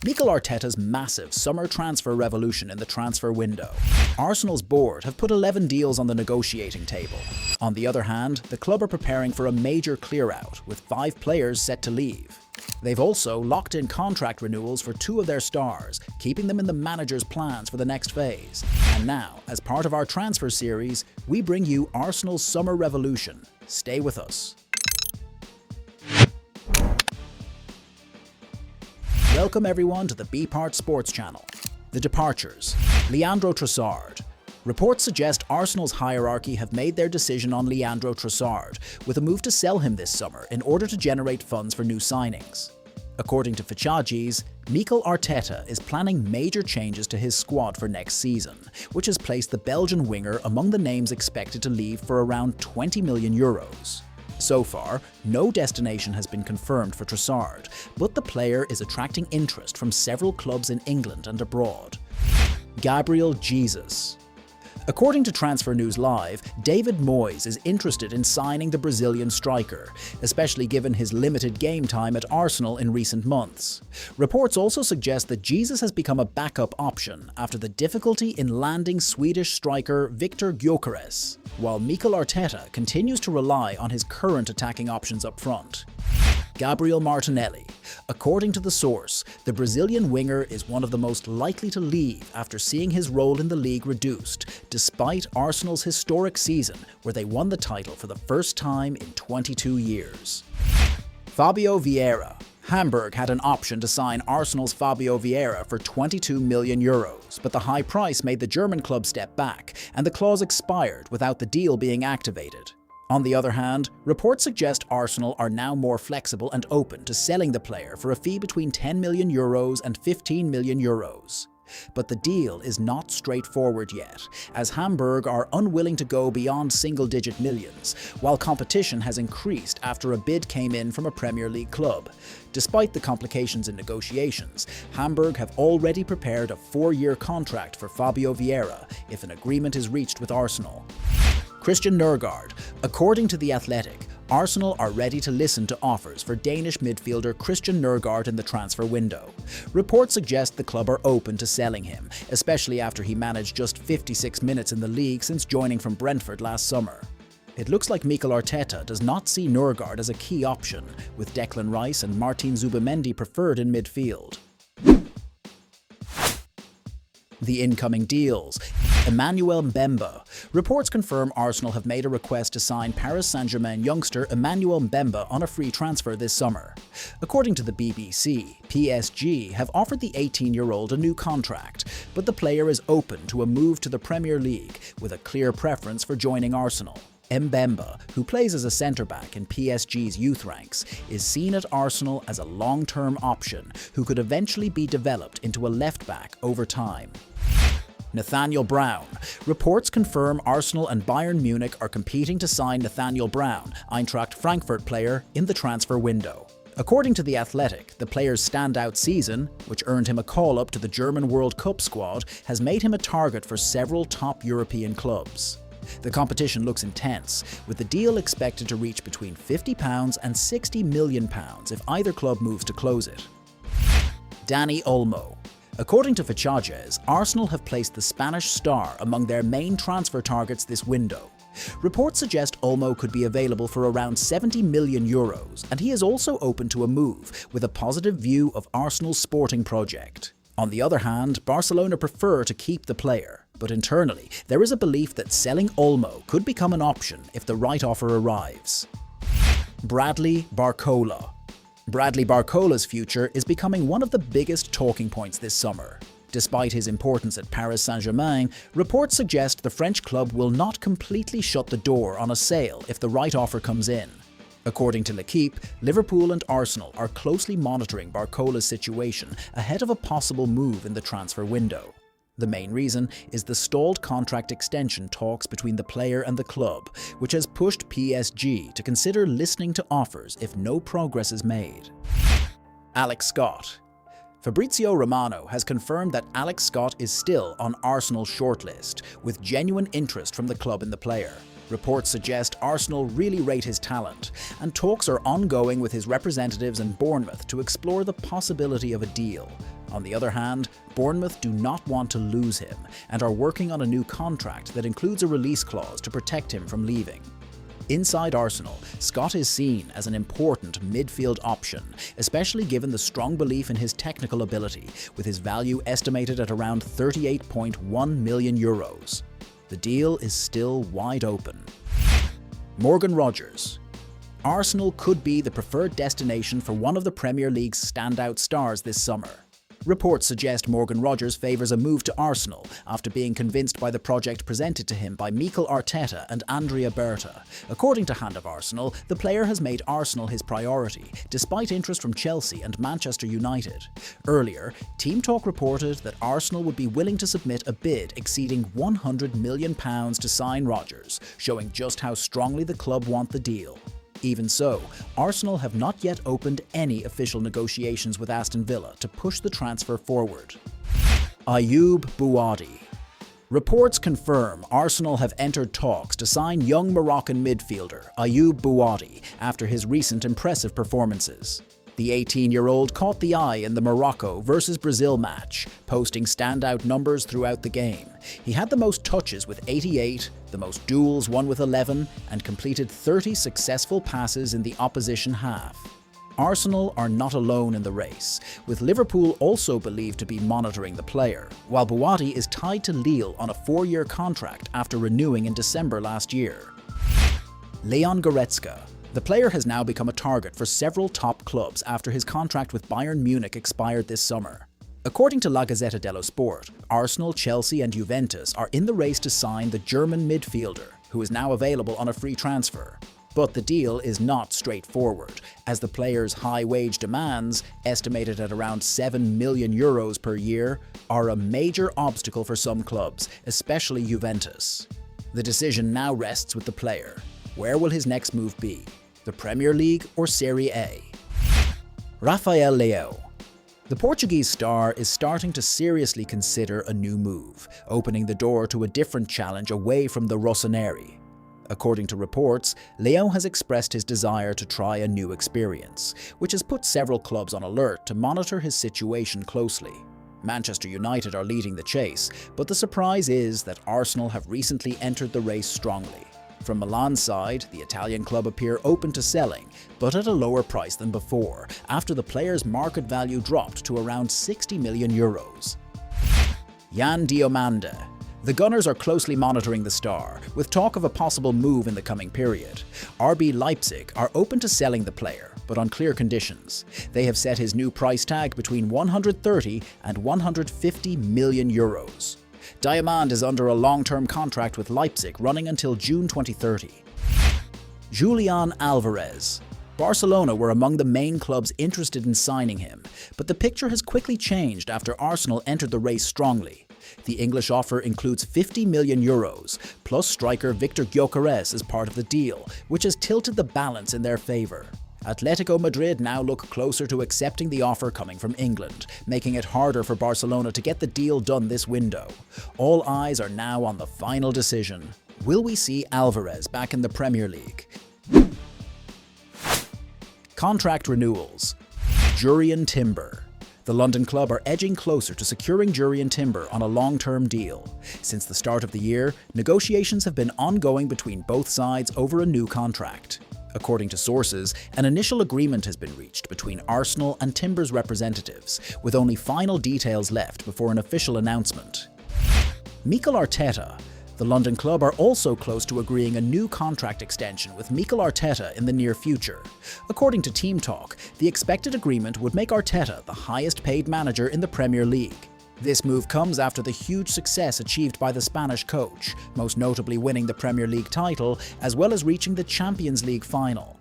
Mikel Arteta's massive summer transfer revolution in the transfer window. Arsenal's board have put 11 deals on the negotiating table. On the other hand, the club are preparing for a major clear-out, with 5 players set to leave. They've also locked in contract renewals for 2 of their stars, keeping them in the manager's plans for the next phase. And now, as part of our transfer series, we bring you Arsenal's summer revolution. Stay with us. Welcome everyone to the BePart Sports channel. The departures. Leandro Trossard. Reports suggest Arsenal's hierarchy have made their decision on Leandro Trossard, with a move to sell him this summer in order to generate funds for new signings. According to Fichajes, Mikel Arteta is planning major changes to his squad for next season, which has placed the Belgian winger among the names expected to leave for around €20 million. So far, no destination has been confirmed for Trossard, but the player is attracting interest from several clubs in England and abroad. Gabriel Jesus. According to Transfer News Live, David Moyes is interested in signing the Brazilian striker, especially given his limited game time at Arsenal in recent months. Reports also suggest that Jesus has become a backup option after the difficulty in landing Swedish striker Viktor Gyökeres, while Mikel Arteta continues to rely on his current attacking options up front. Gabriel Martinelli. According to the source, the Brazilian winger is one of the most likely to leave after seeing his role in the league reduced, despite Arsenal's historic season where they won the title for the first time in 22 years. Fabio Vieira. Hamburg had an option to sign Arsenal's Fabio Vieira for €22 million, but the high price made the German club step back, and the clause expired without the deal being activated. On the other hand, reports suggest Arsenal are now more flexible and open to selling the player for a fee between €10 million and €15 million. But the deal is not straightforward yet, as Hamburg are unwilling to go beyond single-digit millions, while competition has increased after a bid came in from a Premier League club. Despite the complications in negotiations, Hamburg have already prepared a 4-year contract for Fabio Vieira if an agreement is reached with Arsenal. Christian Nørgaard. According to The Athletic, Arsenal are ready to listen to offers for Danish midfielder Christian Nørgaard in the transfer window. Reports suggest the club are open to selling him, especially after he managed just 56 minutes in the league since joining from Brentford last summer. It looks like Mikel Arteta does not see Nørgaard as a key option, with Declan Rice and Martin Zubimendi preferred in midfield. The incoming deals. Emmanuel Mbemba. Reports confirm Arsenal have made a request to sign Paris Saint-Germain youngster Emmanuel Mbemba on a free transfer this summer. According to the BBC, PSG have offered the 18-year-old a new contract, but the player is open to a move to the Premier League with a clear preference for joining Arsenal. Mbemba, who plays as a centre-back in PSG's youth ranks, is seen at Arsenal as a long-term option who could eventually be developed into a left-back over time. Nathaniel Brown. Reports confirm Arsenal and Bayern Munich are competing to sign Nathaniel Brown, Eintracht Frankfurt player, in the transfer window. According to The Athletic, the player's standout season, which earned him a call-up to the German World Cup squad, has made him a target for several top European clubs. The competition looks intense, with the deal expected to reach between £50 and £60 million if either club moves to close it. Dani Olmo. According to Fichajes, Arsenal have placed the Spanish star among their main transfer targets this window. Reports suggest Olmo could be available for around €70 million, and he is also open to a move, with a positive view of Arsenal's sporting project. On the other hand, Barcelona prefer to keep the player, but internally, there is a belief that selling Olmo could become an option if the right offer arrives. Bradley Barcola. Bradley Barcola's future is becoming one of the biggest talking points this summer. Despite his importance at Paris Saint-Germain, reports suggest the French club will not completely shut the door on a sale if the right offer comes in. According to L'Équipe, Liverpool and Arsenal are closely monitoring Barcola's situation ahead of a possible move in the transfer window. The main reason is the stalled contract extension talks between the player and the club, which has pushed PSG to consider listening to offers if no progress is made. Alex Scott. Fabrizio Romano has confirmed that Alex Scott is still on Arsenal's shortlist, with genuine interest from the club in the player. Reports suggest Arsenal really rate his talent, and talks are ongoing with his representatives in Bournemouth to explore the possibility of a deal. On the other hand, Bournemouth do not want to lose him and are working on a new contract that includes a release clause to protect him from leaving. Inside Arsenal, Scott is seen as an important midfield option, especially given the strong belief in his technical ability, with his value estimated at around €38.1 million. The deal is still wide open. Morgan Rogers. Arsenal could be the preferred destination for one of the Premier League's standout stars this summer. Reports suggest Morgan Rogers favours a move to Arsenal after being convinced by the project presented to him by Mikel Arteta and Andrea Berta. According to Hand of Arsenal, the player has made Arsenal his priority, despite interest from Chelsea and Manchester United. Earlier, Team Talk reported that Arsenal would be willing to submit a bid exceeding £100 million to sign Rogers, showing just how strongly the club want the deal. Even so, Arsenal have not yet opened any official negotiations with Aston Villa to push the transfer forward. Ayoub Bouadi. Reports confirm Arsenal have entered talks to sign young Moroccan midfielder Ayoub Bouadi after his recent impressive performances. The 18-year-old caught the eye in the Morocco vs Brazil match, posting standout numbers throughout the game. He had the most touches with 88, the most duels won with 11, and completed 30 successful passes in the opposition half. Arsenal are not alone in the race, with Liverpool also believed to be monitoring the player, while Bouadi is tied to Lille on a 4-year contract after renewing in December last year. Leon Goretzka. The player has now become a target for several top clubs after his contract with Bayern Munich expired this summer. According to La Gazzetta dello Sport, Arsenal, Chelsea and Juventus are in the race to sign the German midfielder, who is now available on a free transfer. But the deal is not straightforward, as the player's high wage demands, estimated at around €7 million per year, are a major obstacle for some clubs, especially Juventus. The decision now rests with the player. Where will his next move be? The Premier League or Serie A? Rafael Leão. The Portuguese star is starting to seriously consider a new move, opening the door to a different challenge away from the Rossoneri. According to reports, Leão has expressed his desire to try a new experience, which has put several clubs on alert to monitor his situation closely. Manchester United are leading the chase, but the surprise is that Arsenal have recently entered the race strongly. From Milan's side, the Italian club appear open to selling, but at a lower price than before, after the player's market value dropped to around €60 million. Yan Diomande. The Gunners are closely monitoring the star, with talk of a possible move in the coming period. RB Leipzig are open to selling the player, but on clear conditions. They have set his new price tag between €130 and €150 million. Diamande is under a long-term contract with Leipzig running until June 2030. Julian Alvarez. Barcelona were among the main clubs interested in signing him, but the picture has quickly changed after Arsenal entered the race strongly. The English offer includes €50 million, plus striker Victor Gyökeres as part of the deal, which has tilted the balance in their favour. Atletico Madrid now look closer to accepting the offer coming from England, making it harder for Barcelona to get the deal done this window. All eyes are now on the final decision. Will we see Alvarez back in the Premier League? Contract renewals. Jurrien Timber. The London club are edging closer to securing Jurrien Timber on a long-term deal. Since the start of the year, negotiations have been ongoing between both sides over a new contract. According to sources, an initial agreement has been reached between Arsenal and Timber's representatives, with only final details left before an official announcement. Mikel Arteta. The London club are also close to agreeing a new contract extension with Mikel Arteta in the near future. According to Team Talk, the expected agreement would make Arteta the highest-paid manager in the Premier League. This move comes after the huge success achieved by the Spanish coach, most notably winning the Premier League title, as well as reaching the Champions League final.